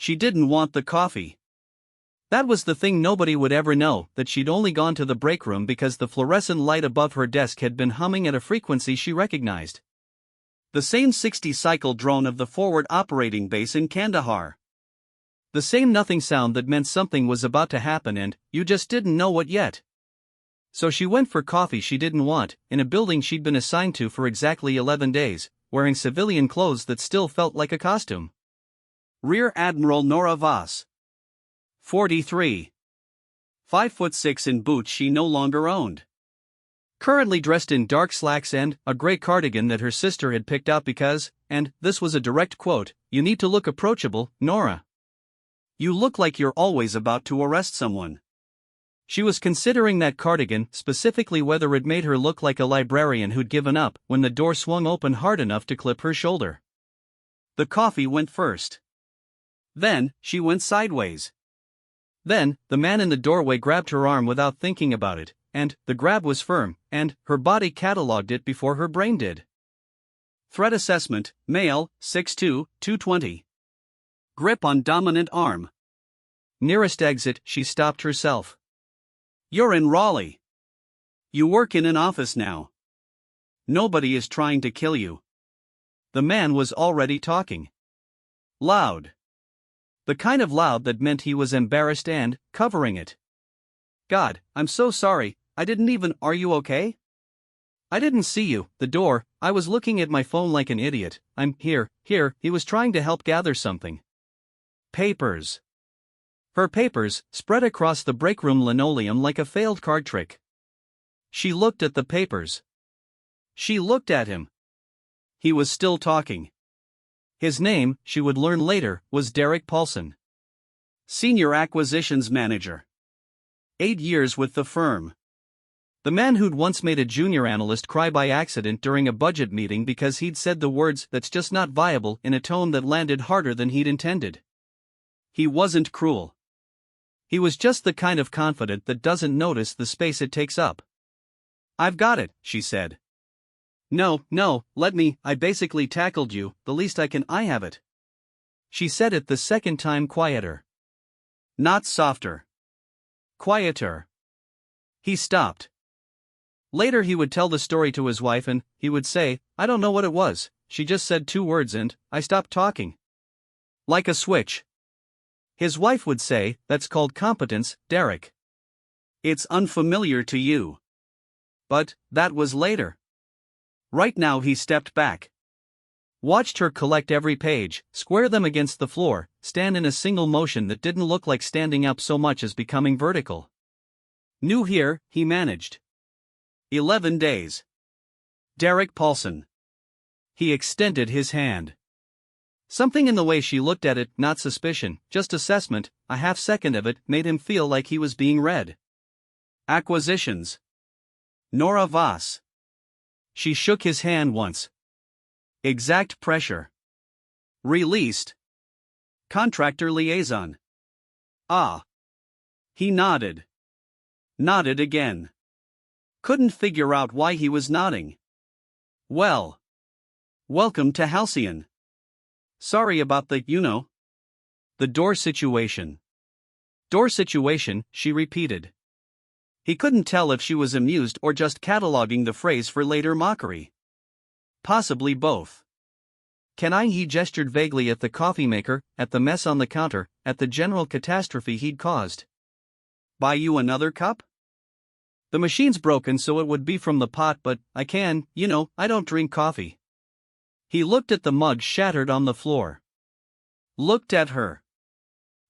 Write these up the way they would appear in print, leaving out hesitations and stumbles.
She didn't want the coffee. That was the thing, nobody would ever know that she'd only gone to the break room because the fluorescent light above her desk had been humming at a frequency she recognized. The same 60-cycle drone of the forward operating base in Kandahar. The same nothing sound that meant something was about to happen and you just didn't know what yet. So she went for coffee she didn't want, in a building she'd been assigned to for exactly 11 days, wearing civilian clothes that still felt like a costume. Rear Admiral Nora Voss. 43. 5'6" in boots she no longer owned. Currently dressed in dark slacks and a gray cardigan that her sister had picked out because, and this was a direct quote, "You need to look approachable, Nora. You look like you're always about to arrest someone." She was considering that cardigan, specifically whether it made her look like a librarian who'd given up, when the door swung open hard enough to clip her shoulder. The coffee went first. Then, she went sideways. Then, the man in the doorway grabbed her arm without thinking about it, and the grab was firm, and her body cataloged it before her brain did. Threat assessment, male, 6'2", 220. Grip on dominant arm. Nearest exit, she stopped herself. You're in Raleigh. You work in an office now. Nobody is trying to kill you. The man was already talking. Loud. The kind of loud that meant he was embarrassed and covering it. God, I'm so sorry, I didn't even. Are you okay? I didn't see you, the door, I was looking at my phone like an idiot. I'm here, he was trying to help gather something. Papers. Her papers, spread across the break room linoleum like a failed card trick. She looked at the papers. She looked at him. He was still talking. His name, she would learn later, was Derek Paulson. Senior Acquisitions Manager. 8 years with the firm. The man who'd once made a junior analyst cry by accident during a budget meeting because he'd said the words "that's just not viable" in a tone that landed harder than he'd intended. He wasn't cruel. He was just the kind of confidant that doesn't notice the space it takes up. I've got it, she said. No, let me, I basically tackled you, the least I can, I have it. She said it the second time quieter. Not softer. Quieter. He stopped. Later he would tell the story to his wife and he would say, I don't know what it was, she just said 2 words and I stopped talking. Like a switch. His wife would say, that's called competence, Derek. It's unfamiliar to you. But that was later. Right now he stepped back. Watched her collect every page, square them against the floor, stand in a single motion that didn't look like standing up so much as becoming vertical. New here, he managed. 11 days. Derek Paulson. He extended his hand. Something in the way she looked at it, not suspicion, just assessment, a half second of it, made him feel like he was being read. Acquisitions. Nora Voss. She shook his hand once. Exact pressure. Released. Contractor liaison. Ah. He nodded. Nodded again. Couldn't figure out why he was nodding. Well. Welcome to Halcyon. Sorry about the, the door situation. Door situation, she repeated. He couldn't tell if she was amused or just cataloging the phrase for later mockery. Possibly both. He gestured vaguely at the coffee maker, at the mess on the counter, at the general catastrophe he'd caused. Buy you another cup? The machine's broken so it would be from the pot but I can, I don't drink coffee. He looked at the mug shattered on the floor. Looked at her.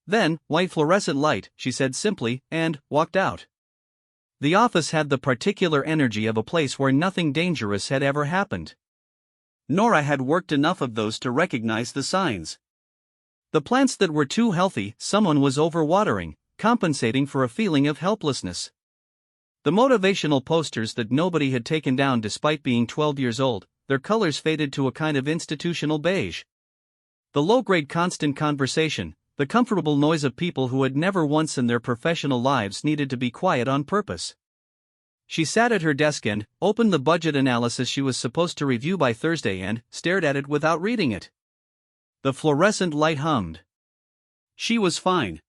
Then, white fluorescent light, she said simply, and walked out. The office had the particular energy of a place where nothing dangerous had ever happened. Nora had worked enough of those to recognize the signs. The plants that were too healthy, someone was overwatering, compensating for a feeling of helplessness. The motivational posters that nobody had taken down despite being 12 years old, their colors faded to a kind of institutional beige. The low-grade constant conversation, the comfortable noise of people who had never once in their professional lives needed to be quiet on purpose. She sat at her desk and opened the budget analysis she was supposed to review by Thursday and stared at it without reading it. The fluorescent light hummed. She was fine.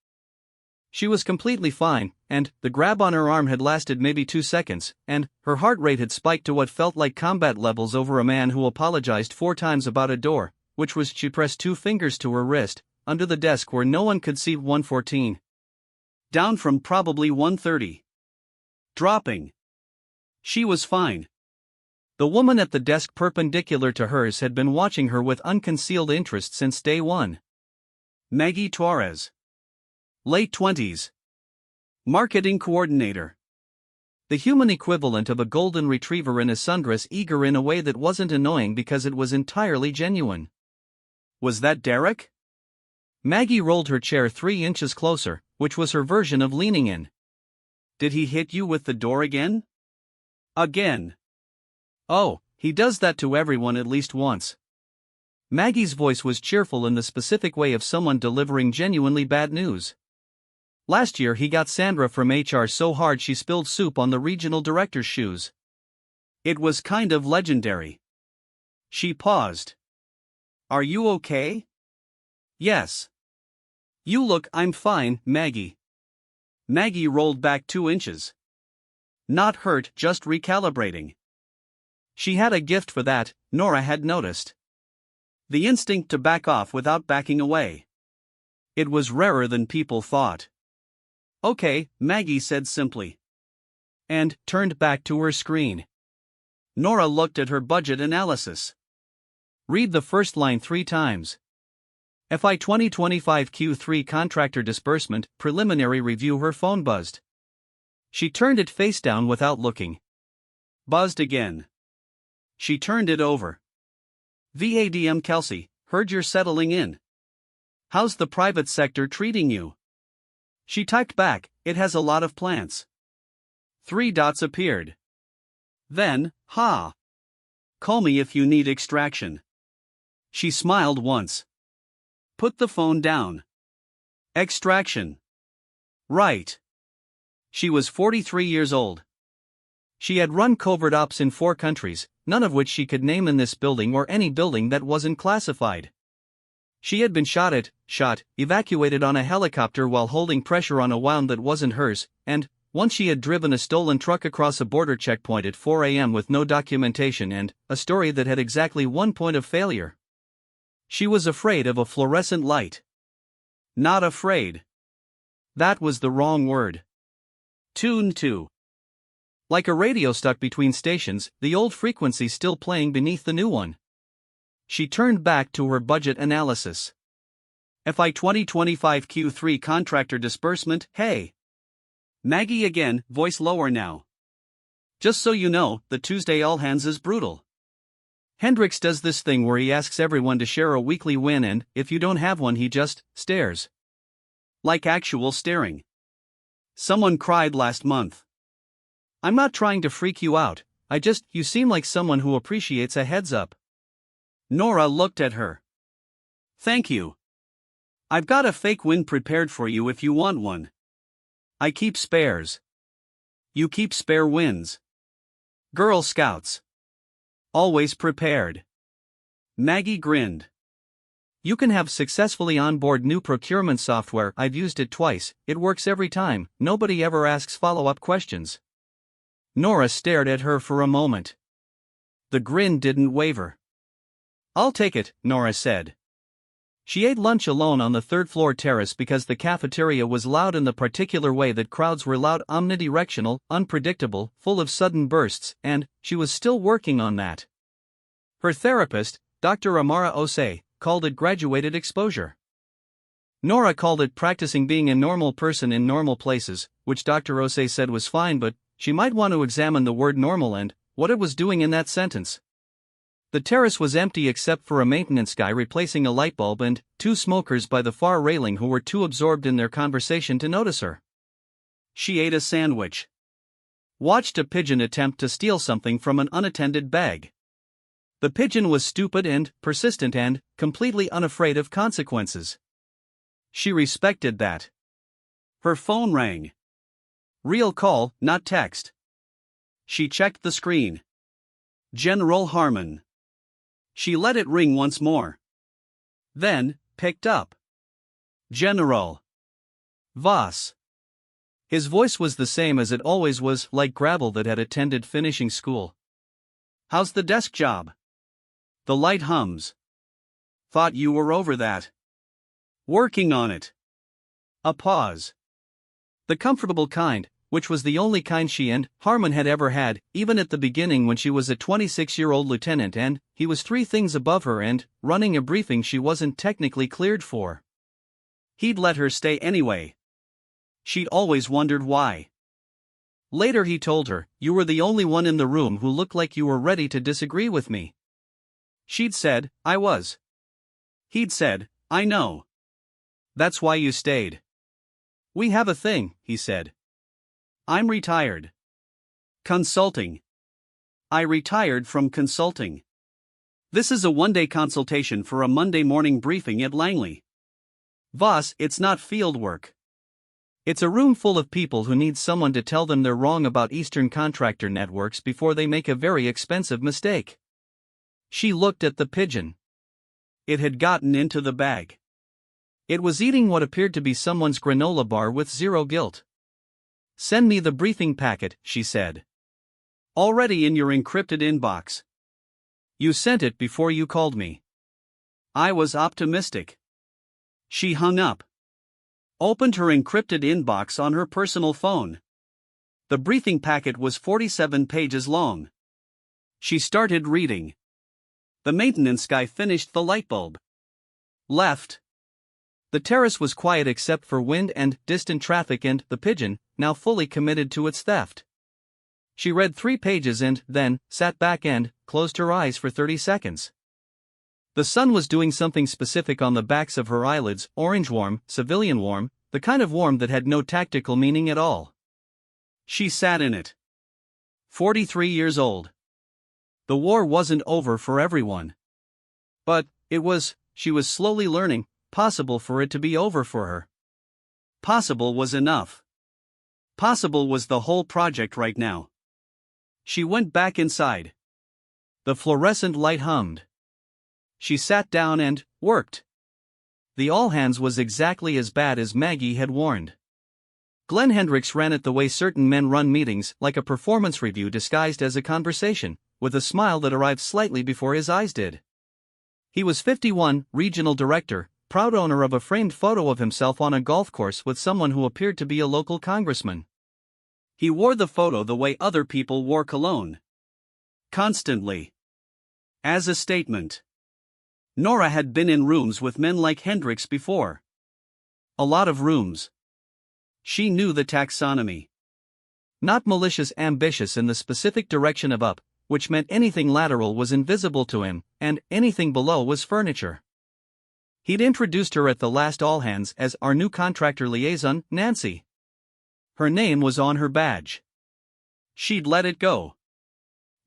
She was completely fine, and the grab on her arm had lasted maybe 2 seconds, and her heart rate had spiked to what felt like combat levels over a man who apologized 4 times about a door, which was she pressed 2 fingers to her wrist, under the desk where no one could see 114. Down from probably 130. Dropping. She was fine. The woman at the desk perpendicular to hers had been watching her with unconcealed interest since day one. Maggie Torres. Late 20s. Marketing coordinator. The human equivalent of a golden retriever in a sundress, eager in a way that wasn't annoying because it was entirely genuine. Was that Derek? Maggie rolled her chair 3 inches closer, which was her version of leaning in. Did he hit you with the door again? Again. Oh, he does that to everyone at least once. Maggie's voice was cheerful in the specific way of someone delivering genuinely bad news. Last year he got Sandra from HR so hard she spilled soup on the regional director's shoes. It was kind of legendary. She paused. Are you okay? Yes. You look, I'm fine, Maggie. Maggie rolled back 2 inches. Not hurt, just recalibrating. She had a gift for that, Nora had noticed. The instinct to back off without backing away. It was rarer than people thought. Okay, Maggie said simply. And turned back to her screen. Nora looked at her budget analysis. Read the first line 3 times. FY 2025 Q3 contractor disbursement, preliminary review. Her phone buzzed. She turned it face down without looking. Buzzed again. She turned it over. VADM Kelsey, heard you're settling in. How's the private sector treating you? She typed back, it has a lot of plants. 3 dots appeared. Then, ha. Call me if you need extraction. She smiled once. Put the phone down. Extraction. Right. She was 43 years old. She had run covert ops in 4 countries, none of which she could name in this building or any building that wasn't classified. She had been shot, evacuated on a helicopter while holding pressure on a wound that wasn't hers, and once she had driven a stolen truck across a border checkpoint at 4 a.m. with no documentation and a story that had exactly 1 point of failure. She was afraid of a fluorescent light. Not afraid. That was the wrong word. Tuned to. Like a radio stuck between stations, the old frequency still playing beneath the new one. She turned back to her budget analysis. FY 2025 Q3 contractor disbursement, hey. Maggie again, voice lower now. Just so you know, the Tuesday all hands is brutal. Hendricks does this thing where he asks everyone to share a weekly win and, if you don't have one, he just stares. Like actual staring. Someone cried last month. I'm not trying to freak you out, you seem like someone who appreciates a heads up. Nora looked at her. Thank you. I've got a fake win prepared for you if you want one. I keep spares. You keep spare wins. Girl Scouts. Always prepared. Maggie grinned. You can have successfully onboard new procurement software. I've used it twice, it works every time, nobody ever asks follow-up questions. Nora stared at her for a moment. The grin didn't waver. I'll take it, Nora said. She ate lunch alone on the 3rd-floor terrace because the cafeteria was loud in the particular way that crowds were loud, omnidirectional, unpredictable, full of sudden bursts, and she was still working on that. Her therapist, Dr. Amara Osei, called it graduated exposure. Nora called it practicing being a normal person in normal places, which Dr. Osei said was fine, but she might want to examine the word normal and what it was doing in that sentence. The terrace was empty except for a maintenance guy replacing a light bulb and 2 smokers by the far railing who were too absorbed in their conversation to notice her. She ate a sandwich. Watched a pigeon attempt to steal something from an unattended bag. The pigeon was stupid and persistent and completely unafraid of consequences. She respected that. Her phone rang. Real call, not text. She checked the screen. General Harmon. She let it ring once more. Then, picked up. General. Was. His voice was the same as it always was, like gravel that had attended finishing school. How's the desk job? The light hums. Thought you were over that. Working on it. A pause. The comfortable kind, which was the only kind she and Harmon had ever had, even at the beginning when she was a 26-year-old lieutenant and he was 3 things above her and running a briefing she wasn't technically cleared for. He'd let her stay anyway. She'd always wondered why. Later he told her, "You were the only one in the room who looked like you were ready to disagree with me." She'd said, "I was." He'd said, "I know. That's why you stayed." "We have a thing," he said. "I'm retired. Consulting. I retired from consulting. This is a one-day consultation for a Monday morning briefing at Langley. Voss, it's not field work. It's a room full of people who need someone to tell them they're wrong about Eastern contractor networks before they make a very expensive mistake." She looked at the pigeon. It had gotten into the bag. It was eating what appeared to be someone's granola bar with zero guilt. "Send me the briefing packet," she said. "Already in your encrypted inbox. You sent it before you called me." I was optimistic. She hung up. Opened her encrypted inbox on her personal phone. The briefing packet was 47 pages long. She started reading. The maintenance guy finished the light bulb. Left. The terrace was quiet except for wind and distant traffic and the pigeon, now fully committed to its theft. She read 3 pages and then sat back and closed her eyes for 30 seconds. The sun was doing something specific on the backs of her eyelids, orange warm, civilian warm, the kind of warm that had no tactical meaning at all. She sat in it. 43 years old. The war wasn't over for everyone. But it was, she was slowly learning, possible for it to be over for her. Possible was enough. Possible was the whole project right now. She went back inside. The fluorescent light hummed. She sat down and worked. The all-hands was exactly as bad as Maggie had warned. Glenn Hendricks ran it the way certain men run meetings, like a performance review disguised as a conversation, with a smile that arrived slightly before his eyes did. He was 51, regional director, proud owner of a framed photo of himself on a golf course with someone who appeared to be a local congressman. He wore the photo the way other people wore cologne. Constantly. As a statement. Nora had been in rooms with men like Hendricks before. A lot of rooms. She knew the taxonomy. Not malicious, ambitious in the specific direction of up, which meant anything lateral was invisible to him, and anything below was furniture. He'd introduced her at the last all-hands as our new contractor liaison, Nancy. Her name was on her badge. She'd let it go.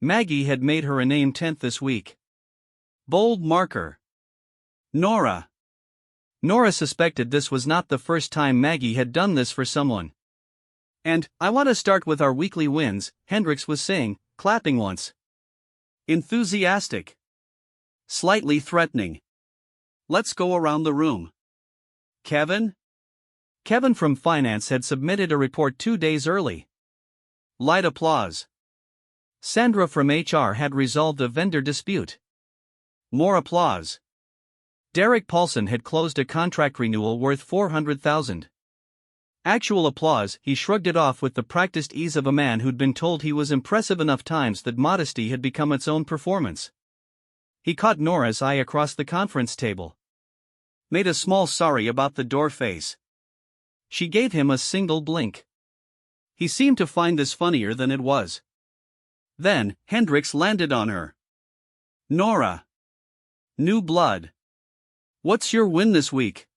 Maggie had made her a name 10th this week. Bold marker. Nora. Nora suspected this was not the first time Maggie had done this for someone. "And I want to start with our weekly wins," Hendricks was saying, clapping once. Enthusiastic. Slightly threatening. "Let's go around the room. Kevin?" Kevin from finance had submitted a report 2 days early. Light applause. Sandra from HR had resolved a vendor dispute. More applause. Derek Paulson had closed a contract renewal worth $400,000. Actual applause. He shrugged it off with the practiced ease of a man who'd been told he was impressive enough times that modesty had become its own performance. He caught Nora's eye across the conference table. Made a small sorry about the door face. She gave him a single blink. He seemed to find this funnier than it was. Then, Hendricks landed on her. "Nora. New blood. What's your win this week?"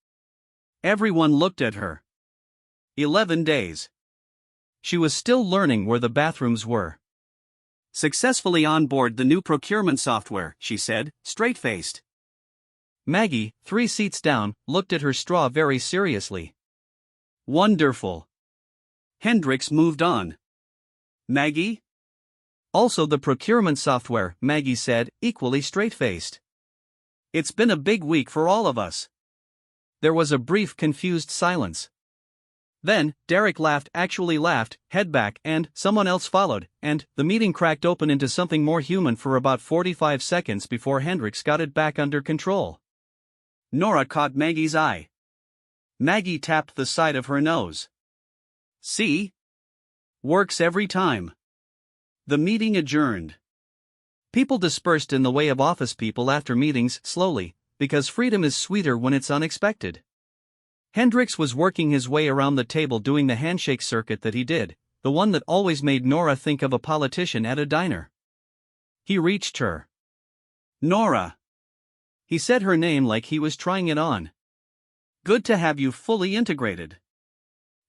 Everyone looked at her. 11 days. She was still learning where the bathrooms were. "Successfully onboard the new procurement software," she said, straight-faced. Maggie, 3 seats down, looked at her straw very seriously. "Wonderful." Hendricks moved on. "Maggie?" "Also the procurement software," Maggie said, equally straight-faced. "It's been a big week for all of us." There was a brief confused silence. Then, Derek actually laughed, head back, and someone else followed, and the meeting cracked open into something more human for about 45 seconds before Hendricks got it back under control. Nora caught Maggie's eye. Maggie tapped the side of her nose. See? Works every time. The meeting adjourned. People dispersed in the way of office people after meetings, slowly, because freedom is sweeter when it's unexpected. Hendricks was working his way around the table doing the handshake circuit that he did, the one that always made Nora think of a politician at a diner. He reached her. Nora. He said her name like he was trying it on. Good to have you fully integrated.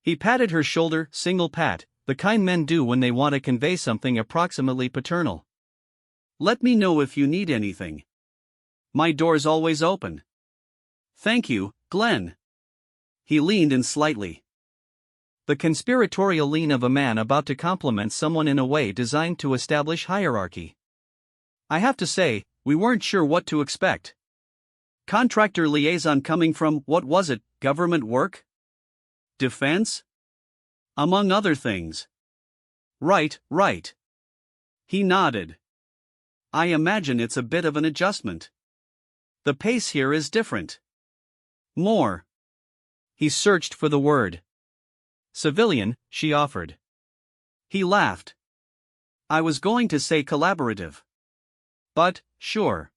He patted her shoulder, single pat, the kind men do when they want to convey something approximately paternal. Let me know if you need anything. My door's always open. Thank you, Glenn. He leaned in slightly. The conspiratorial lean of a man about to compliment someone in a way designed to establish hierarchy. I have to say, we weren't sure what to expect. Contractor liaison coming from, what was it, government work? Defense? Among other things. Right. He nodded. I imagine it's a bit of an adjustment. The pace here is different. More. He searched for the word. Civilian, she offered. He laughed. I was going to say collaborative. But, sure.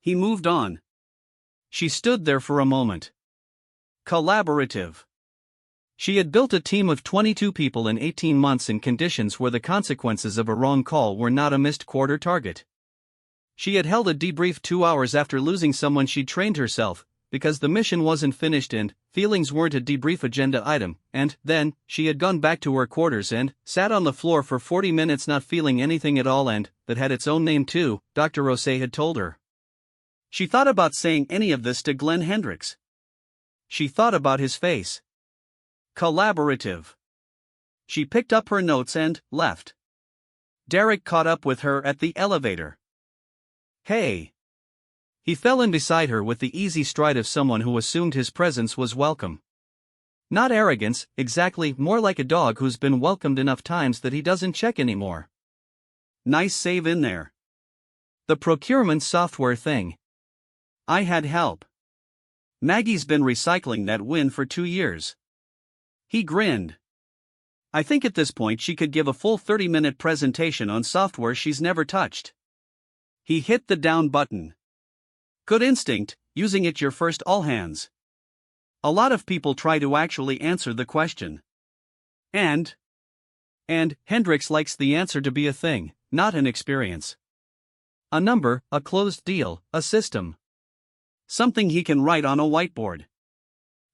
He moved on. She stood there for a moment. Collaborative. She had built a team of 22 people in 18 months in conditions where the consequences of a wrong call were not a missed quarter target. She had held a debrief 2 hours after losing someone she'd trained herself, because the mission wasn't finished and feelings weren't a debrief agenda item, and then she had gone back to her quarters and sat on the floor for 40 minutes not feeling anything at all, and that had its own name too, Dr. Rosé had told her. She thought about saying any of this to Glenn Hendricks. She thought about his face. Collaborative. She picked up her notes and left. Derek caught up with her at the elevator. Hey. He fell in beside her with the easy stride of someone who assumed his presence was welcome. Not arrogance, exactly, more like a dog who's been welcomed enough times that he doesn't check anymore. Nice save in there. The procurement software thing. I had help. Maggie's been recycling that win for 2 years. He grinned. I think at this point she could give a full 30-minute presentation on software she's never touched. He hit the down button. Good instinct, using it your first all hands. A lot of people try to actually answer the question. And Hendricks likes the answer to be a thing, not an experience. A number, a closed deal, a system. Something he can write on a whiteboard.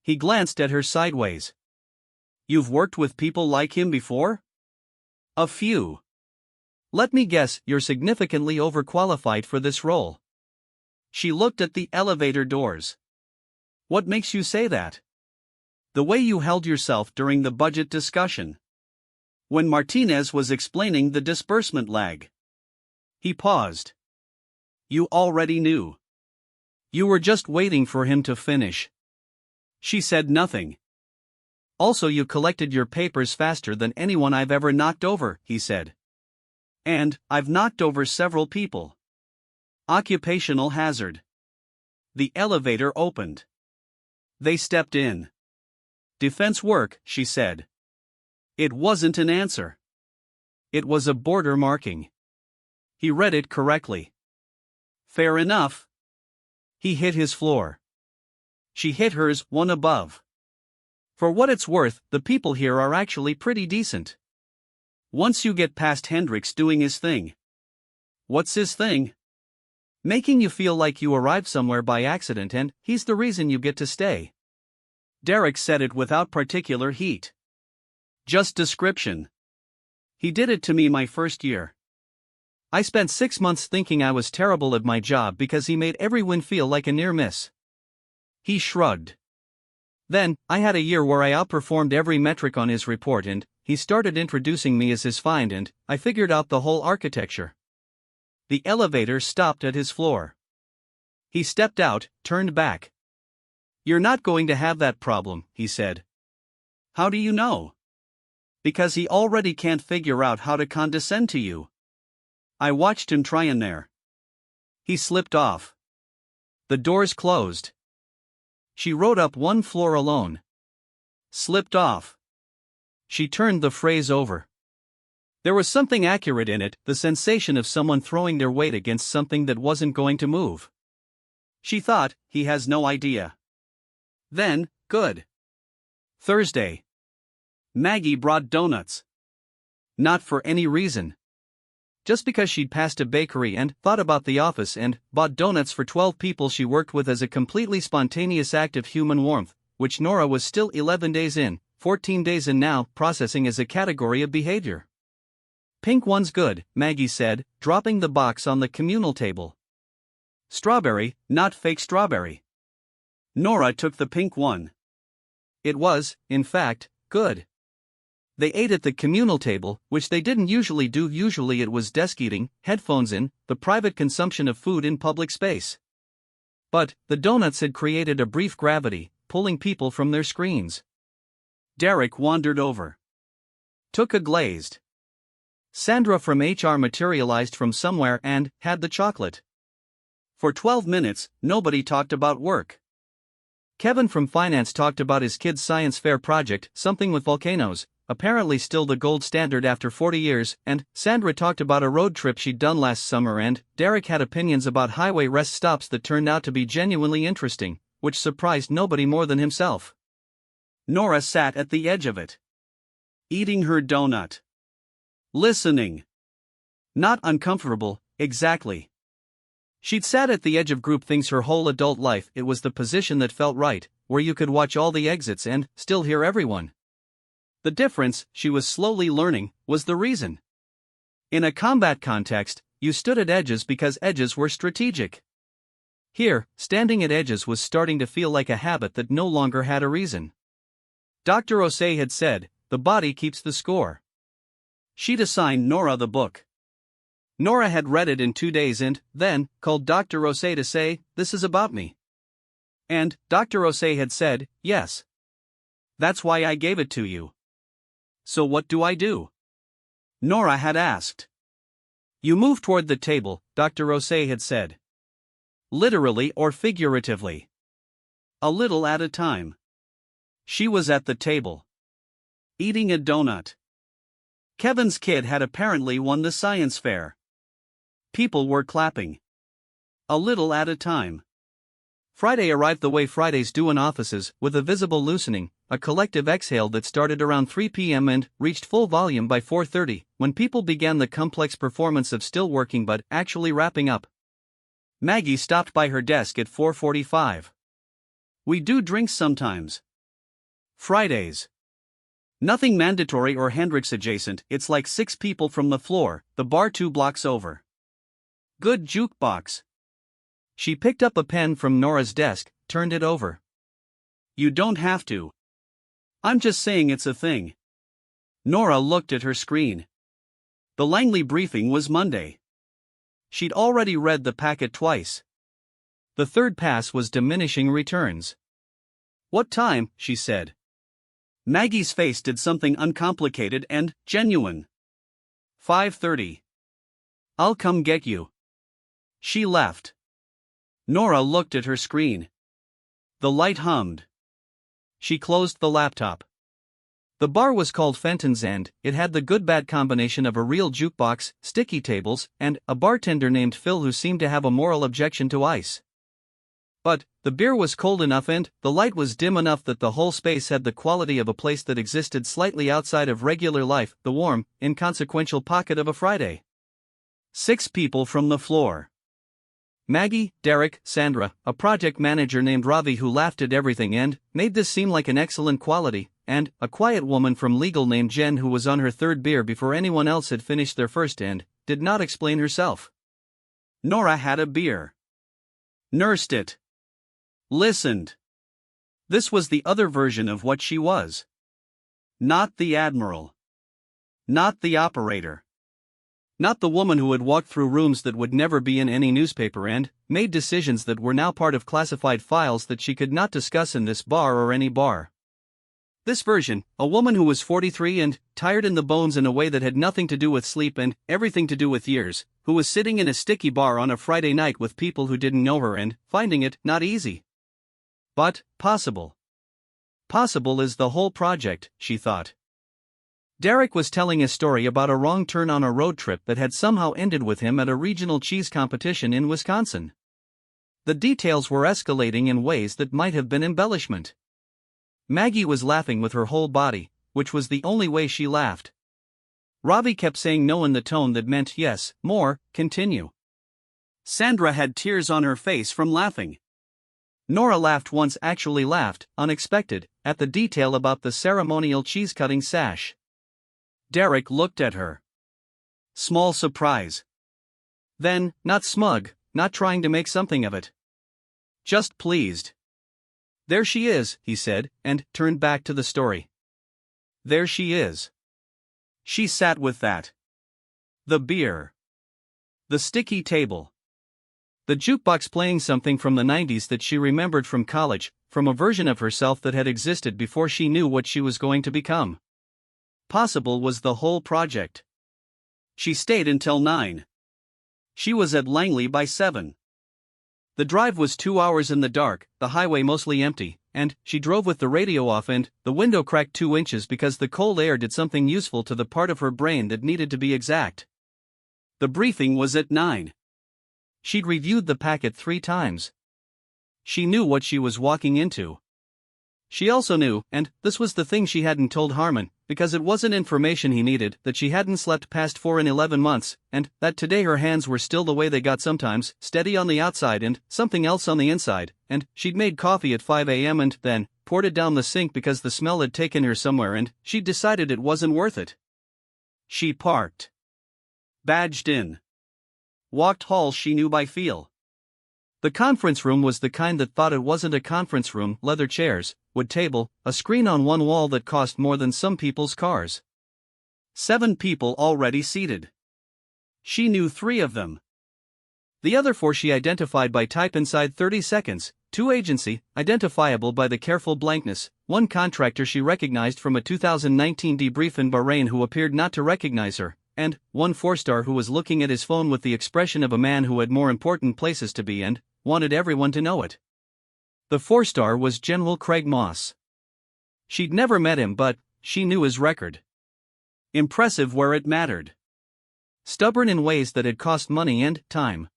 He glanced at her sideways. You've worked with people like him before? A few. Let me guess, you're significantly overqualified for this role. She looked at the elevator doors. What makes you say that? The way you held yourself during the budget discussion. When Martinez was explaining the disbursement lag. He paused. You already knew. You were just waiting for him to finish. She said nothing. Also, you collected your papers faster than anyone I've ever knocked over, he said. And I've knocked over several people. Occupational hazard. The elevator opened. They stepped in. Defense work, she said. It wasn't an answer. It was a border marking. He read it correctly. Fair enough. He hit his floor. She hit hers, one above. For what it's worth, the people here are actually pretty decent. Once you get past Hendricks doing his thing. What's his thing? Making you feel like you arrived somewhere by accident and he's the reason you get to stay. Derek said it without particular heat. Just description. He did it to me my first year. I spent 6 months thinking I was terrible at my job because he made every win feel like a near miss. He shrugged. Then, I had a year where I outperformed every metric on his report and he started introducing me as his find and I figured out the whole architecture. The elevator stopped at his floor. He stepped out, turned back. "You're not going to have that problem," he said. "How do you know?" "Because he already can't figure out how to condescend to you. I watched him try in there. He slipped off. The doors closed. She rode up one floor alone. Slipped off." She turned the phrase over. There was something accurate in it, the sensation of someone throwing their weight against something that wasn't going to move. She thought, he has no idea. Then, good. Thursday. Maggie brought donuts. Not for any reason. Just because she'd passed a bakery and thought about the office and bought donuts for 12 people she worked with as a completely spontaneous act of human warmth, which Nora was still 11 days in, 14 days in now, processing as a category of behavior. "Pink one's good," Maggie said, dropping the box on the communal table. "Strawberry, not fake strawberry." Nora took the pink one. It was, in fact, good. They ate at the communal table, which they didn't usually do. Usually it was desk eating, headphones in, the private consumption of food in public space. But the donuts had created a brief gravity, pulling people from their screens. Derek wandered over. Took a glazed. Sandra from HR materialized from somewhere and had the chocolate. For 12 minutes, nobody talked about work. Kevin from finance talked about his kid's science fair project, something with volcanoes, apparently still the gold standard after 40 years, and Sandra talked about a road trip she'd done last summer, and Derek had opinions about highway rest stops that turned out to be genuinely interesting, which surprised nobody more than himself. Nora sat at the edge of it. Eating her donut. Listening. Not uncomfortable, exactly. She'd sat at the edge of group things her whole adult life. It was the position that felt right, where you could watch all the exits and still hear everyone. The difference, she was slowly learning, was the reason. In a combat context, you stood at edges because edges were strategic. Here, standing at edges was starting to feel like a habit that no longer had a reason. Dr. Osei had said, "The body keeps the score." She'd assigned Nora the book. Nora had read it in 2 days and, then, called Dr. Osei to say, "This is about me." And Dr. Osei had said, "Yes. That's why I gave it to you." "So what do I do?" Nora had asked. "You move toward the table," Dr. Osei had said. "Literally or figuratively. A little at a time." She was at the table. Eating a donut. Kevin's kid had apparently won the science fair. People were clapping. A little at a time. Friday arrived the way Fridays do in offices, with a visible loosening, a collective exhale that started around 3 p.m. and reached full volume by 4:30, when people began the complex performance of still working but actually wrapping up. Maggie stopped by her desk at 4:45. "We do drinks sometimes. Fridays. Nothing mandatory or Hendrix adjacent, it's like 6 people from the floor, the bar 2 blocks over. Good jukebox." She picked up a pen from Nora's desk, turned it over. "You don't have to. I'm just saying it's a thing." Nora looked at her screen. The Langley briefing was Monday. She'd already read the packet twice. The third pass was diminishing returns. "What time?" she said. Maggie's face did something uncomplicated and genuine. 5:30. "I'll come get you." She left. Nora looked at her screen. The light hummed. She closed the laptop. The bar was called Fenton's and it had the good-bad combination of a real jukebox, sticky tables, and a bartender named Phil who seemed to have a moral objection to ice. But the beer was cold enough and the light was dim enough that the whole space had the quality of a place that existed slightly outside of regular life, the warm, inconsequential pocket of a Friday. 6 people from the floor. Maggie, Derek, Sandra, a project manager named Ravi who laughed at everything and made this seem like an excellent quality, and a quiet woman from legal named Jen who was on her 3rd beer before anyone else had finished their first and did not explain herself. Nora had a beer. Nursed it. Listened. This was the other version of what she was. Not the Admiral. Not the operator. Not the woman who had walked through rooms that would never be in any newspaper and made decisions that were now part of classified files that she could not discuss in this bar or any bar. This version, a woman who was 43 and tired in the bones in a way that had nothing to do with sleep and everything to do with years, who was sitting in a sticky bar on a Friday night with people who didn't know her and finding it not easy. But possible. Possible is the whole project, she thought. Derek was telling a story about a wrong turn on a road trip that had somehow ended with him at a regional cheese competition in Wisconsin. The details were escalating in ways that might have been embellishment. Maggie was laughing with her whole body, which was the only way she laughed. Ravi kept saying no in the tone that meant yes, more, continue. Sandra had tears on her face from laughing. Nora laughed once, actually laughed, unexpected, at the detail about the ceremonial cheese-cutting sash. Derek looked at her. Small surprise. Then, not smug, not trying to make something of it. Just pleased. There she is, he said, and turned back to the story. There she is. She sat with that. The beer. The sticky table. The jukebox playing something from the 90s that she remembered from college, from a version of herself that had existed before she knew what she was going to become. Possible was the whole project. She stayed until 9. She was at Langley by 7. The drive was 2 hours in the dark, the highway mostly empty, and she drove with the radio off and the window cracked 2 inches because the cold air did something useful to the part of her brain that needed to be exact. The briefing was at 9. She'd reviewed the packet 3 times. She knew what she was walking into. She also knew, and this was the thing she hadn't told Harmon, because it wasn't information he needed, that she hadn't slept past 4 in 11 months, and that today her hands were still the way they got sometimes, steady on the outside and something else on the inside, and she'd made coffee at 5 a.m. and then poured it down the sink because the smell had taken her somewhere and she'd decided it wasn't worth it. She parked. Badged in. Walked halls she knew by feel. The conference room was the kind that thought it wasn't a conference room, leather chairs, wood table, a screen on one wall that cost more than some people's cars. 7 people already seated. She knew 3 of them. The other 4 she identified by type inside 30 seconds, 2 agency, identifiable by the careful blankness, 1 contractor she recognized from a 2019 debrief in Bahrain who appeared not to recognize her, and 1 4-star who was looking at his phone with the expression of a man who had more important places to be and wanted everyone to know it. The 4-star was General Craig Moss. She'd never met him, but she knew his record. Impressive where it mattered. Stubborn in ways that had cost money and time.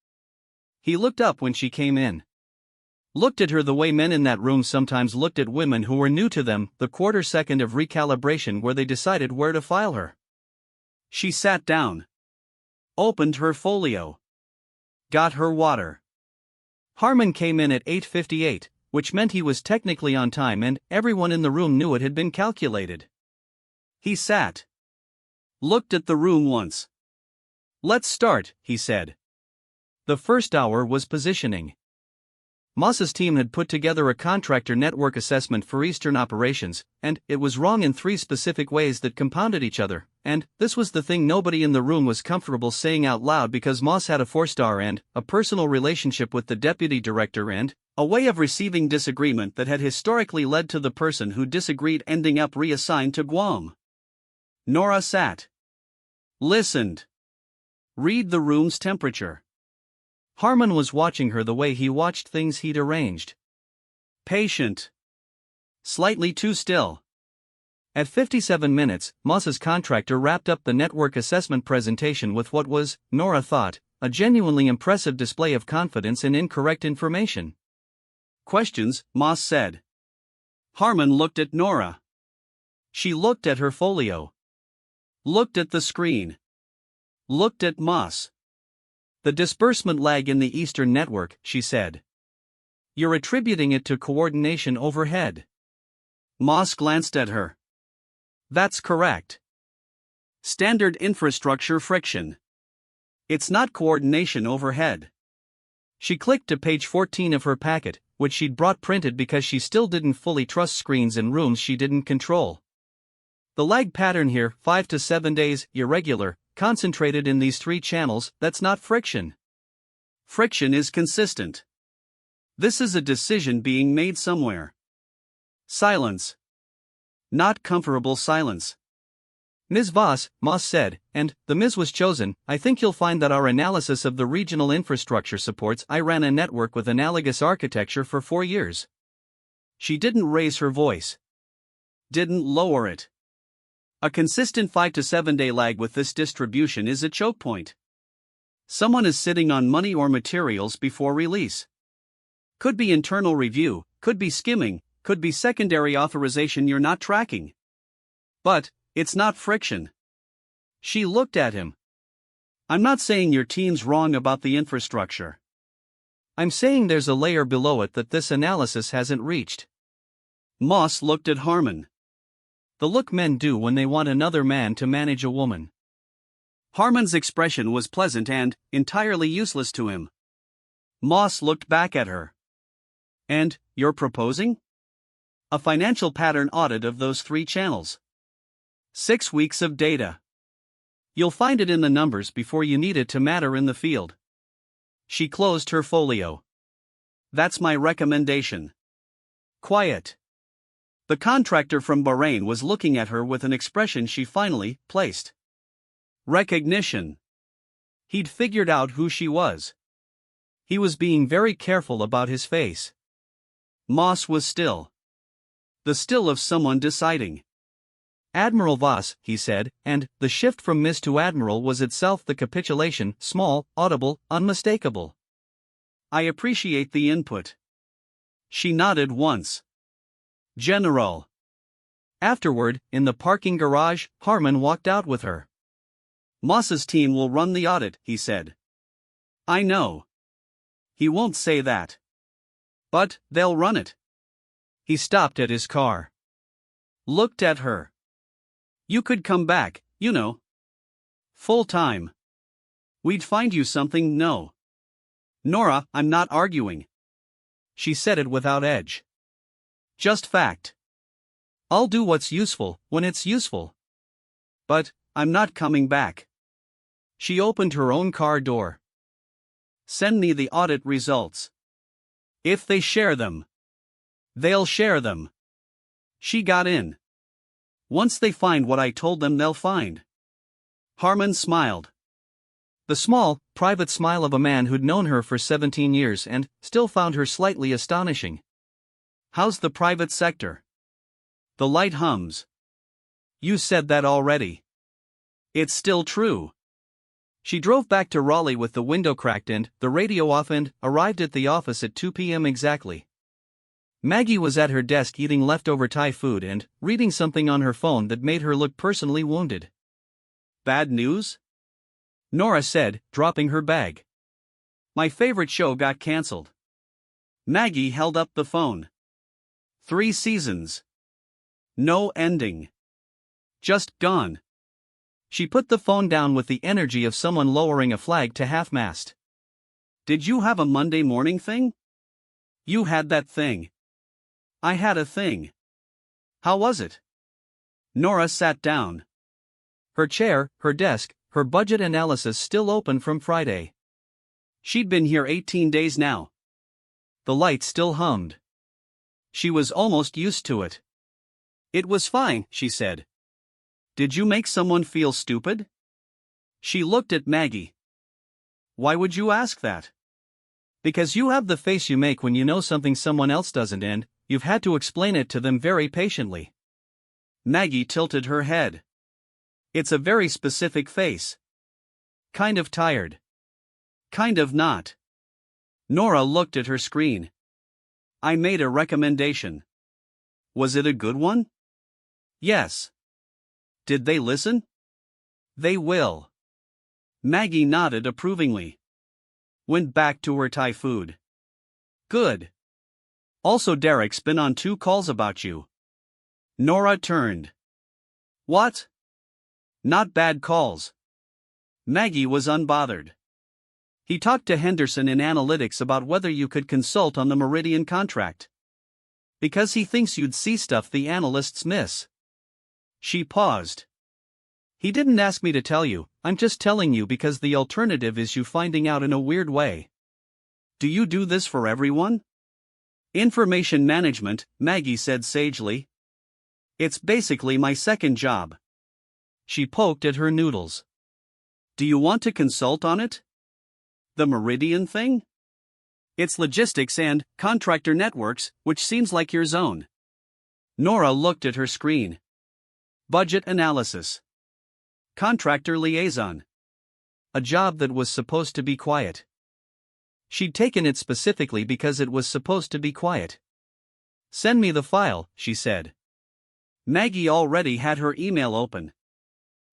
He looked up when she came in. Looked at her the way men in that room sometimes looked at women who were new to them, the quarter second of recalibration where they decided where to file her. She sat down. Opened her folio. Got her water. Harmon came in at 8:58, which meant he was technically on time and everyone in the room knew it had been calculated. He sat. Looked at the room once. Let's start, he said. The first hour was positioning. Moss's team had put together a contractor network assessment for Eastern operations, and it was wrong in 3 specific ways that compounded each other, and this was the thing nobody in the room was comfortable saying out loud because Moss had a 4-star and a personal relationship with the deputy director and a way of receiving disagreement that had historically led to the person who disagreed ending up reassigned to Guam. Nora sat. Listened. Read the room's temperature. Harmon was watching her the way he watched things he'd arranged. Patient. Slightly too still. At 57 minutes, Moss's contractor wrapped up the network assessment presentation with what was, Nora thought, a genuinely impressive display of confidence in incorrect information. Questions, Moss said. Harmon looked at Nora. She looked at her folio. Looked at the screen. Looked at Moss. The disbursement lag in the Eastern network, she said. You're attributing it to coordination overhead. Moss glanced at her. That's correct. Standard infrastructure friction. It's not coordination overhead. She clicked to page 14 of her packet, which she'd brought printed because she still didn't fully trust screens in rooms she didn't control. The lag pattern here, 5 to 7 days, irregular, concentrated in these 3 channels, that's not friction. Friction is consistent. This is a decision being made somewhere. Silence. Not comfortable silence. Ms. Voss, Moss said, and the Ms. was chosen. I think you'll find that our analysis of the regional infrastructure supports. I ran a network with analogous architecture for 4 years. She didn't raise her voice. Didn't lower it. A consistent 5 to 7 day lag with this distribution is a choke point. Someone is sitting on money or materials before release. Could be internal review, could be skimming, could be secondary authorization you're not tracking. But it's not friction. She looked at him. I'm not saying your team's wrong about the infrastructure. I'm saying there's a layer below it that this analysis hasn't reached. Moss looked at Harmon. The look men do when they want another man to manage a woman. Harmon's expression was pleasant and entirely useless to him. Moss looked back at her. And you're proposing? A financial pattern audit of those 3 channels. 6 weeks of data. You'll find it in the numbers before you need it to matter in the field. She closed her folio. That's my recommendation. Quiet. The contractor from Bahrain was looking at her with an expression she finally placed. Recognition. He'd figured out who she was. He was being very careful about his face. Moss was still. The still of someone deciding. Admiral Voss, he said, and the shift from Miss to Admiral was itself the capitulation, small, audible, unmistakable. I appreciate the input. She nodded once. General. Afterward, in the parking garage, Harmon walked out with her. Moss's team will run the audit, he said. I know. He won't say that. But they'll run it. He stopped at his car. Looked at her. You could come back, you know. Full time. We'd find you something. No. Nora, I'm not arguing. She said it without edge. Just fact. I'll do what's useful when it's useful. But I'm not coming back. She opened her own car door. Send me the audit results. If they share them, they'll share them. She got in. Once they find what I told them, they'll find. Harmon smiled. The small, private smile of a man who'd known her for 17 years and still found her slightly astonishing. How's the private sector? The light hums. You said that already. It's still true. She drove back to Raleigh with the window cracked and the radio off and arrived at the office at 2 p.m. exactly. Maggie was at her desk eating leftover Thai food and reading something on her phone that made her look personally wounded. Bad news? Nora said, dropping her bag. My favorite show got cancelled. Maggie held up the phone. 3 seasons. No ending. Just gone. She put the phone down with the energy of someone lowering a flag to half-mast. Did you have a Monday morning thing? You had that thing. I had a thing. How was it? Nora sat down. Her chair, her desk, her budget analysis still open from Friday. She'd been here 18 days now. The light still hummed. She was almost used to it. It was fine, she said. Did you make someone feel stupid? She looked at Maggie. Why would you ask that? Because you have the face you make when you know something someone else doesn't and you've had to explain it to them very patiently. Maggie tilted her head. It's a very specific face. Kind of tired. Kind of not. Nora looked at her screen. I made a recommendation. Was it a good one? Yes. Did they listen? They will. Maggie nodded approvingly. Went back to her Thai food. Good. Also, Derek's been on 2 calls about you. Nora turned. What? Not bad calls. Maggie was unbothered. He talked to Henderson in analytics about whether you could consult on the Meridian contract. Because he thinks you'd see stuff the analysts miss. She paused. He didn't ask me to tell you, I'm just telling you because the alternative is you finding out in a weird way. Do you do this for everyone? Information management, Maggie said sagely. It's basically my second job. She poked at her noodles. Do you want to consult on it? The Meridian thing? It's logistics and contractor networks, which seems like your zone. Nora looked at her screen. Budget analysis. Contractor liaison. A job that was supposed to be quiet. She'd taken it specifically because it was supposed to be quiet. Send me the file, she said. Maggie already had her email open.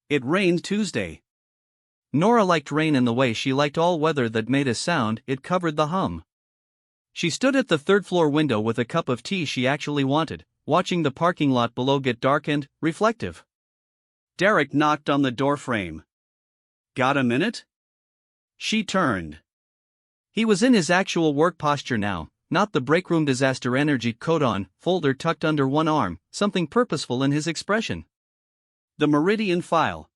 It rained Tuesday. Nora liked rain in the way she liked all weather that made a sound. It covered the hum. She stood at the third-floor window with a cup of tea she actually wanted, watching the parking lot below get dark and reflective. Derek knocked on the doorframe. Got a minute? She turned. He was in his actual work posture now, not the breakroom disaster energy coat on, folder tucked under one arm, something purposeful in his expression. The Meridian file.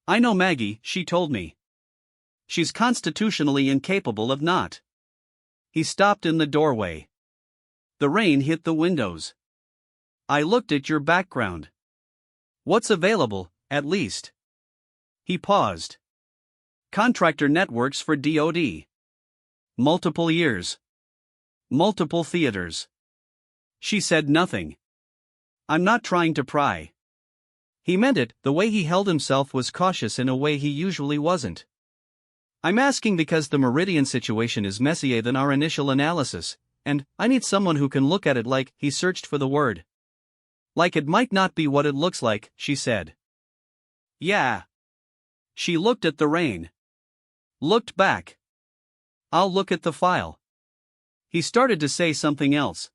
I know Maggie, she told me. She's constitutionally incapable of not. He stopped in the doorway. The rain hit the windows. I looked at your background. What's available, at least? He paused. Contractor networks for DoD. Multiple years. Multiple theaters. She said nothing. I'm not trying to pry. He meant it. The way he held himself was cautious in a way he usually wasn't. I'm asking because the Meridian situation is messier than our initial analysis, and I need someone who can look at it like, he searched for the word. Like it might not be what it looks like, she said. Yeah. She looked at the rain. Looked back. I'll look at the file. He started to say something else.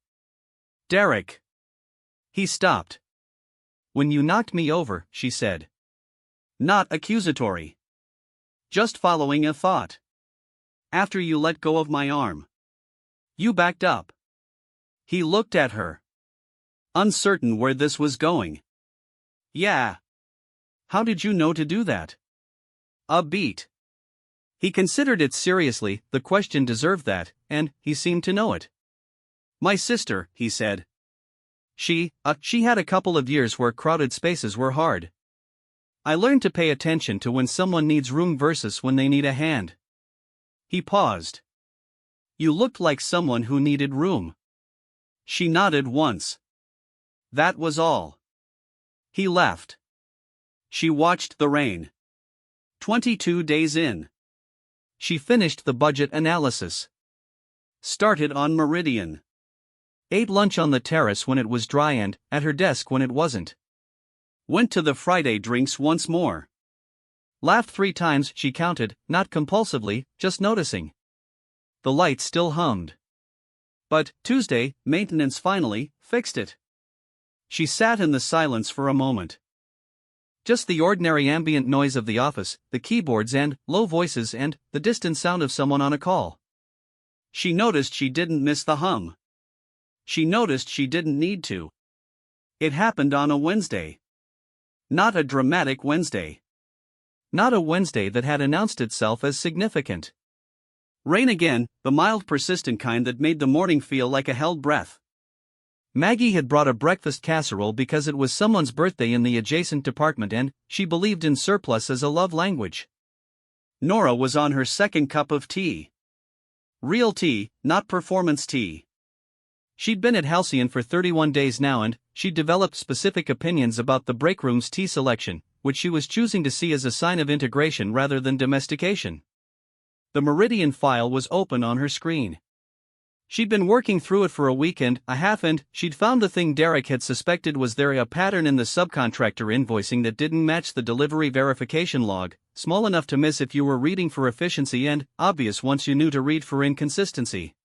Derek. He stopped. When you knocked me over, she said. Not accusatory. Just following a thought. After you let go of my arm. You backed up. He looked at her. Uncertain where this was going. Yeah. How did you know to do that? A beat. He considered it seriously, the question deserved that, and he seemed to know it. My sister, he said. She had a couple of years where crowded spaces were hard. I learned to pay attention to when someone needs room versus when they need a hand. He paused. You looked like someone who needed room. She nodded once. That was all. He left. She watched the rain. 22 days in. She finished the budget analysis. Started on Meridian. Ate lunch on the terrace when it was dry and at her desk when it wasn't. Went to the Friday drinks once more. Laughed 3 times, she counted, not compulsively, just noticing. The light still hummed. But, Tuesday, maintenance finally fixed it. She sat in the silence for a moment. Just the ordinary ambient noise of the office, the keyboards and low voices and the distant sound of someone on a call. She noticed she didn't miss the hum. She noticed she didn't need to. It happened on a Wednesday. Not a dramatic Wednesday. Not a Wednesday that had announced itself as significant. Rain again, the mild persistent kind that made the morning feel like a held breath. Maggie had brought a breakfast casserole because it was someone's birthday in the adjacent department and she believed in surplus as a love language. Nora was on her second cup of tea. Real tea, not performance tea. She'd been at Halcyon for 31 days now and she'd developed specific opinions about the breakroom's tea selection, which she was choosing to see as a sign of integration rather than domestication. The Meridian file was open on her screen. She'd been working through it for a week and a half and she'd found the thing Derek had suspected was there, a pattern in the subcontractor invoicing that didn't match the delivery verification log, small enough to miss if you were reading for efficiency and obvious once you knew to read for inconsistency.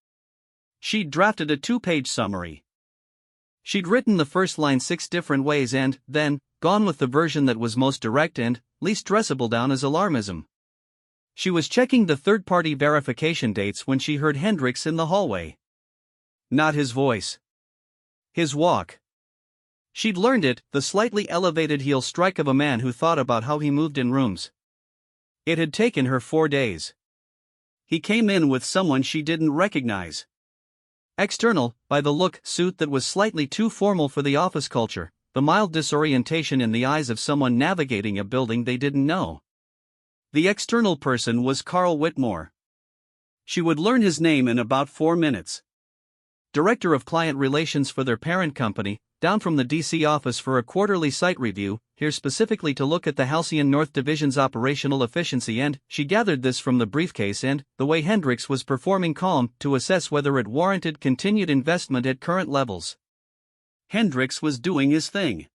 She'd drafted a 2-page summary. She'd written the first line 6 different ways and, then, gone with the version that was most direct and least dressable down as alarmism. She was checking the third-party verification dates when she heard Hendricks in the hallway. Not his voice. His walk. She'd learned it, the slightly elevated heel strike of a man who thought about how he moved in rooms. It had taken her 4 days. He came in with someone she didn't recognize. External, by the look, suit that was slightly too formal for the office culture, the mild disorientation in the eyes of someone navigating a building they didn't know. The external person was Carl Whitmore. She would learn his name in about 4 minutes. Director of Client Relations for their parent company, down from the DC office for a quarterly site review, here specifically to look at the Halcyon North Division's operational efficiency, and she gathered this from the briefcase and the way Hendricks was performing calm to assess whether it warranted continued investment at current levels. Hendricks was doing his thing.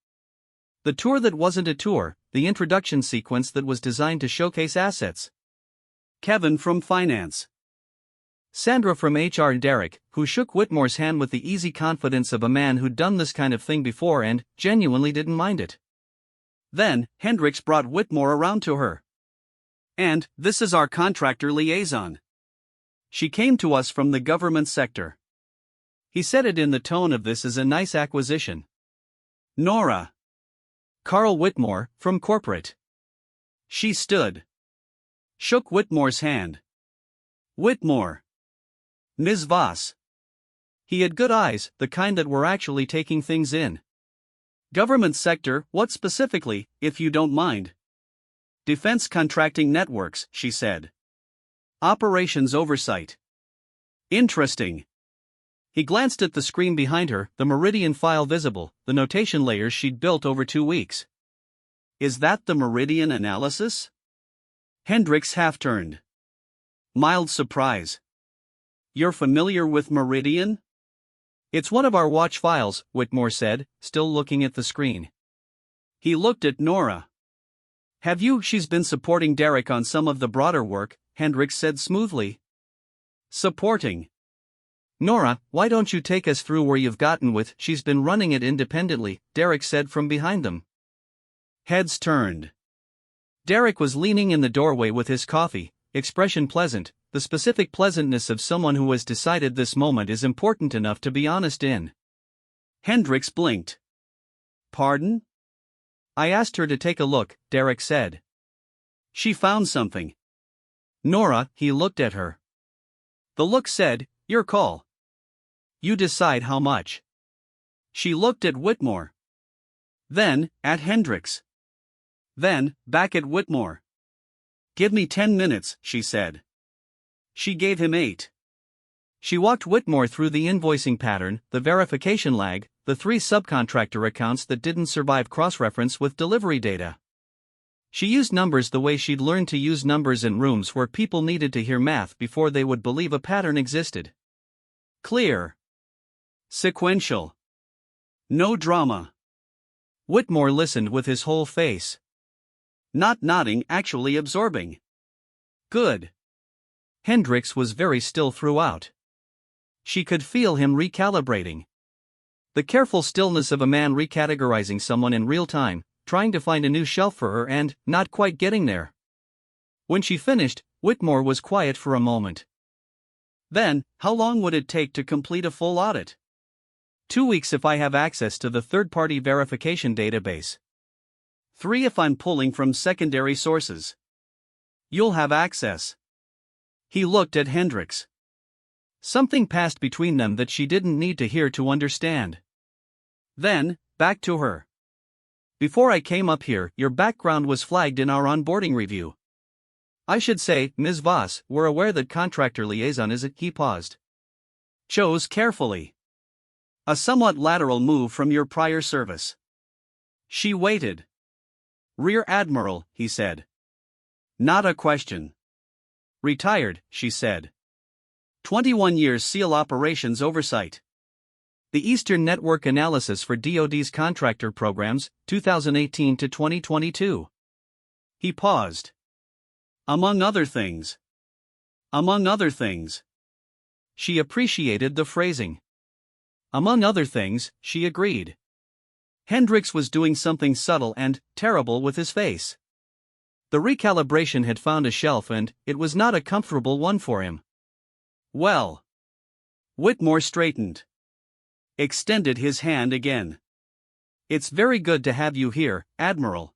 The tour that wasn't a tour, the introduction sequence that was designed to showcase assets. Kevin from Finance. Sandra from HR and Derek, who shook Whitmore's hand with the easy confidence of a man who'd done this kind of thing before and genuinely didn't mind it. Then, Hendricks brought Whitmore around to her. And, this is our contractor liaison. She came to us from the government sector. He said it in the tone of this is a nice acquisition. Nora. Carl Whitmore, from corporate. She stood. Shook Whitmore's hand. Whitmore. Ms. Voss. He had good eyes, the kind that were actually taking things in. Government sector, what specifically, if you don't mind? Defense contracting networks, she said. Operations oversight. Interesting. He glanced at the screen behind her, the Meridian file visible, the notation layers she'd built over 2 weeks. Is that the Meridian analysis? Hendricks half-turned. Mild surprise. You're familiar with Meridian? It's one of our watch files, Whitmore said, still looking at the screen. He looked at Nora. Have you? She's been supporting Derek on some of the broader work, Hendricks said smoothly. Supporting. Nora, why don't you take us through where you've gotten with? She's been running it independently, Derek said from behind them. Heads turned. Derek was leaning in the doorway with his coffee, expression pleasant, the specific pleasantness of someone who has decided this moment is important enough to be honest in. Hendricks blinked. Pardon? I asked her to take a look, Derek said. She found something. Nora, he looked at her. The look said, your call. You decide how much. She looked at Whitmore. Then, at Hendricks. Then, back at Whitmore. Give me 10 minutes, she said. She gave him 8. She walked Whitmore through the invoicing pattern, the verification lag, the 3 subcontractor accounts that didn't survive cross-reference with delivery data. She used numbers the way she'd learned to use numbers in rooms where people needed to hear math before they would believe a pattern existed. Clear. Sequential. No drama. Whitmore listened with his whole face. Not nodding, actually absorbing. Good. Hendricks was very still throughout. She could feel him recalibrating. The careful stillness of a man recategorizing someone in real time, trying to find a new shelf for her and not quite getting there. When she finished, Whitmore was quiet for a moment. Then, how long would it take to complete a full audit? 2 weeks if I have access to the third-party verification database. 3 if I'm pulling from secondary sources. You'll have access. He looked at Hendricks. Something passed between them that she didn't need to hear to understand. Then, back to her. Before I came up here, your background was flagged in our onboarding review. I should say, Ms. Voss, we're aware that contractor liaison is he paused. Chose carefully. A somewhat lateral move from your prior service. She waited. Rear Admiral, he said. Not a question. Retired, she said. 21 years SEAL operations oversight. The Eastern Network Analysis for DoD's contractor programs, 2018 to 2022. He paused. Among other things. Among other things. She appreciated the phrasing. Among other things, she agreed. Hendricks was doing something subtle and terrible with his face. The recalibration had found a shelf and it was not a comfortable one for him. Well. Whitmore straightened. Extended his hand again. It's very good to have you here, Admiral.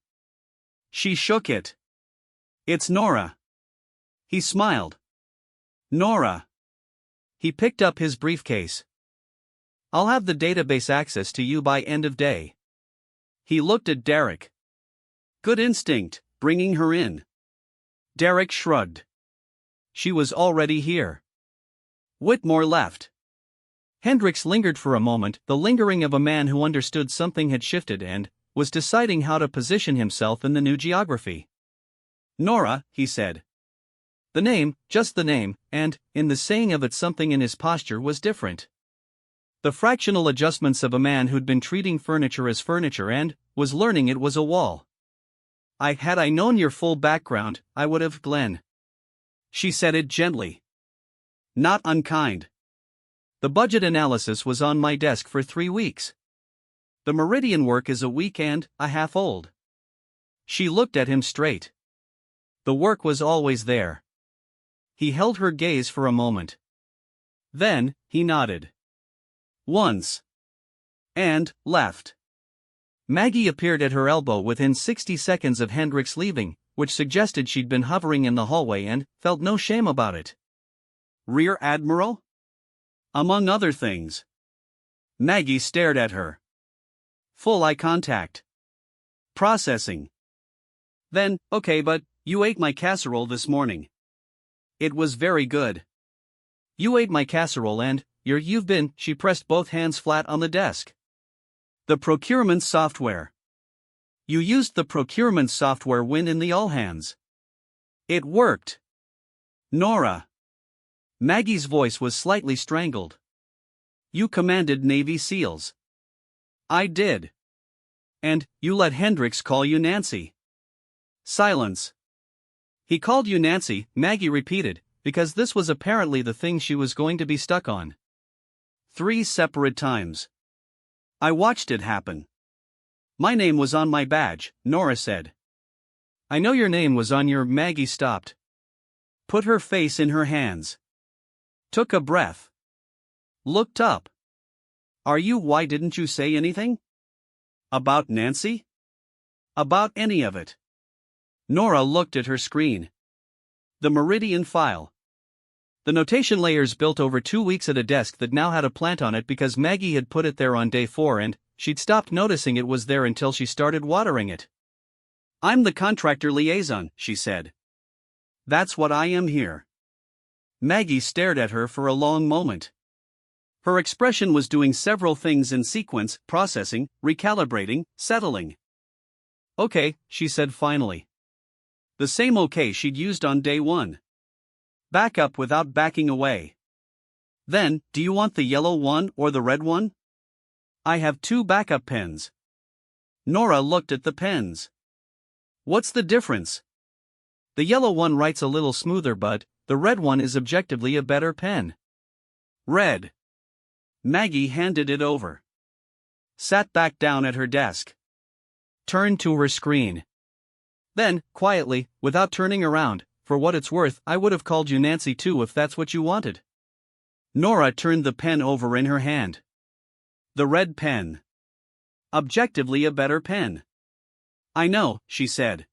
She shook it. It's Nora. He smiled. Nora. He picked up his briefcase. I'll have the database access to you by end of day. He looked at Derek. Good instinct, bringing her in. Derek shrugged. She was already here. Whitmore left. Hendricks lingered for a moment, the lingering of a man who understood something had shifted and was deciding how to position himself in the new geography. Nora, he said. The name, just the name, and, in the saying of it, something in his posture was different. The fractional adjustments of a man who'd been treating furniture as furniture and was learning it was a wall. Had I known your full background, I would have, Glenn. She said it gently. Not unkind. The budget analysis was on my desk for 3 weeks. The Meridian work is a week and a half old. She looked at him straight. The work was always there. He held her gaze for a moment. Then, he nodded. Once. And left. Maggie appeared at her elbow within 60 seconds of Hendricks leaving, which suggested she'd been hovering in the hallway and felt no shame about it. Rear Admiral? Among other things. Maggie stared at her. Full eye contact. Processing. Then, okay, but you ate my casserole this morning. It was very good. You ate my casserole and you've been, she pressed both hands flat on the desk. The procurement software. You used the procurement software when in the all hands. It worked. Nora. Maggie's voice was slightly strangled. You commanded Navy SEALs. I did. And you let Hendricks call you Nancy. Silence. He called you Nancy, Maggie repeated, because this was apparently the thing she was going to be stuck on. 3 separate times. I watched it happen. My name was on my badge, Nora said. I know your name was on your. Maggie stopped. Put her face in her hands. Took a breath. Looked up. Are you? Why didn't you say anything? About Nancy? About any of it. Nora looked at her screen. The Meridian file. The notation layers built over 2 weeks at a desk that now had a plant on it because Maggie had put it there on day 4 and she'd stopped noticing it was there until she started watering it. I'm the contractor liaison, she said. That's what I am here. Maggie stared at her for a long moment. Her expression was doing several things in sequence: processing, recalibrating, settling. Okay, she said finally. The same okay she'd used on day 1. Back up without backing away. Then, do you want the yellow one or the red one? I have 2 backup pens. Nora looked at the pens. What's the difference? The yellow one writes a little smoother, but the red one is objectively a better pen. Red. Maggie handed it over. Sat back down at her desk. Turned to her screen. Then, quietly, without turning around, for what it's worth, I would have called you Nancy too if that's what you wanted. Nora turned the pen over in her hand. The red pen. Objectively a better pen. I know, she said.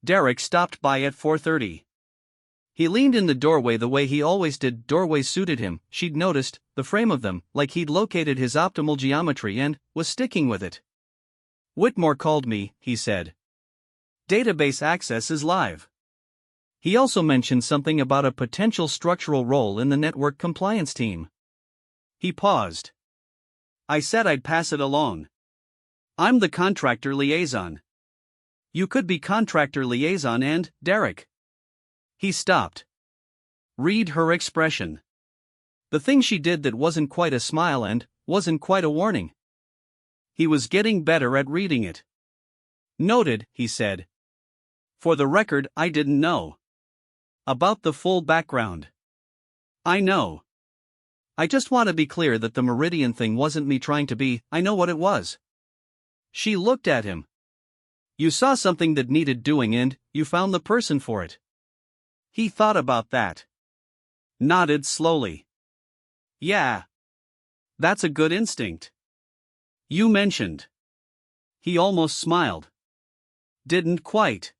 Derek stopped by at 4:30. He leaned in the doorway the way he always did. Doorways suited him, she'd noticed, the frame of them, like he'd located his optimal geometry and was sticking with it. Whitmore called me, he said. Database access is live. He also mentioned something about a potential structural role in the network compliance team. He paused. I said I'd pass it along. I'm the contractor liaison. You could be contractor liaison and Derek. He stopped. Read her expression. The thing she did that wasn't quite a smile and wasn't quite a warning. He was getting better at reading it. Noted, he said. For the record, I didn't know about the full background. I know. I just want to be clear that the Meridian thing wasn't me trying to be. I know what it was. She looked at him. You saw something that needed doing and you found the person for it. He thought about that. Nodded slowly. Yeah. That's a good instinct. You mentioned. He almost smiled. Didn't quite.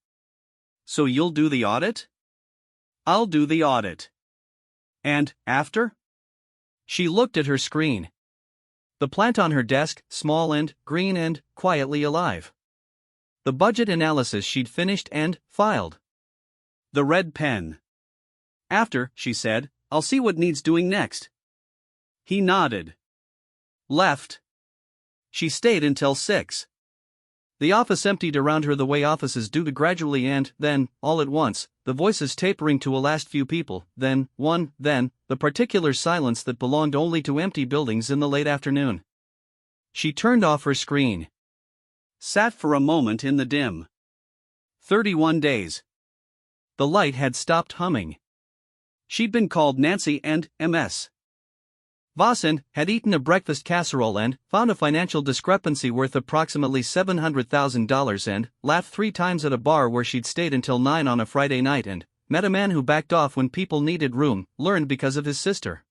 So you'll do the audit? I'll do the audit. And, after? She looked at her screen. The plant on her desk, small and green and quietly alive. The budget analysis she'd finished and filed. The red pen. After, she said, I'll see what needs doing next. He nodded. Left. She stayed until 6. The office emptied around her the way offices do, to gradually and, then, all at once, the voices tapering to a last few people, then, one, then, the particular silence that belonged only to empty buildings in the late afternoon. She turned off her screen. Sat for a moment in the dim. 31 days. The light had stopped humming. She'd been called Nancy and Ms. Vossen had eaten a breakfast casserole and found a financial discrepancy worth approximately $700,000 and laughed 3 times at a bar where she'd stayed until 9 on a Friday night and met a man who backed off when people needed room, learned because of his sister.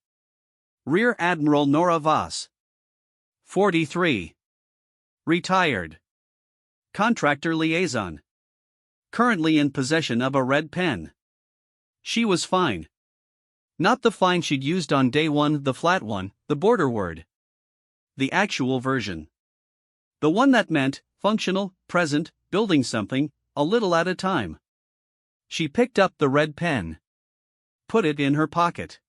Rear Admiral Nora Voss. 43. Retired. Contractor liaison. Currently in possession of a red pen. She was fine. Not the fine she'd used on day 1, the flat one, the border word. The actual version. The one that meant, functional, present, building something, a little at a time. She picked up the red pen. Put it in her pocket.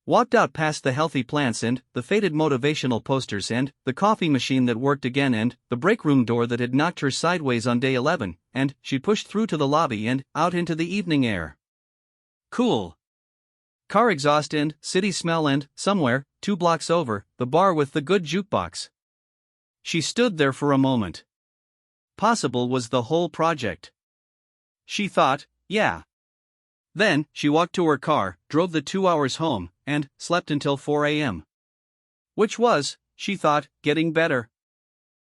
Walked out past the healthy plants and the faded motivational posters and the coffee machine that worked again and the break room door that had knocked her sideways on day 11, and she pushed through to the lobby and out into the evening air. Cool. Car exhaust and city smell and, somewhere, 2 blocks over, the bar with the good jukebox. She stood there for a moment. Possible was the whole project. She thought, yeah. Then, she walked to her car, drove the 2 hours home, and slept until 4 a.m. Which was, she thought, getting better.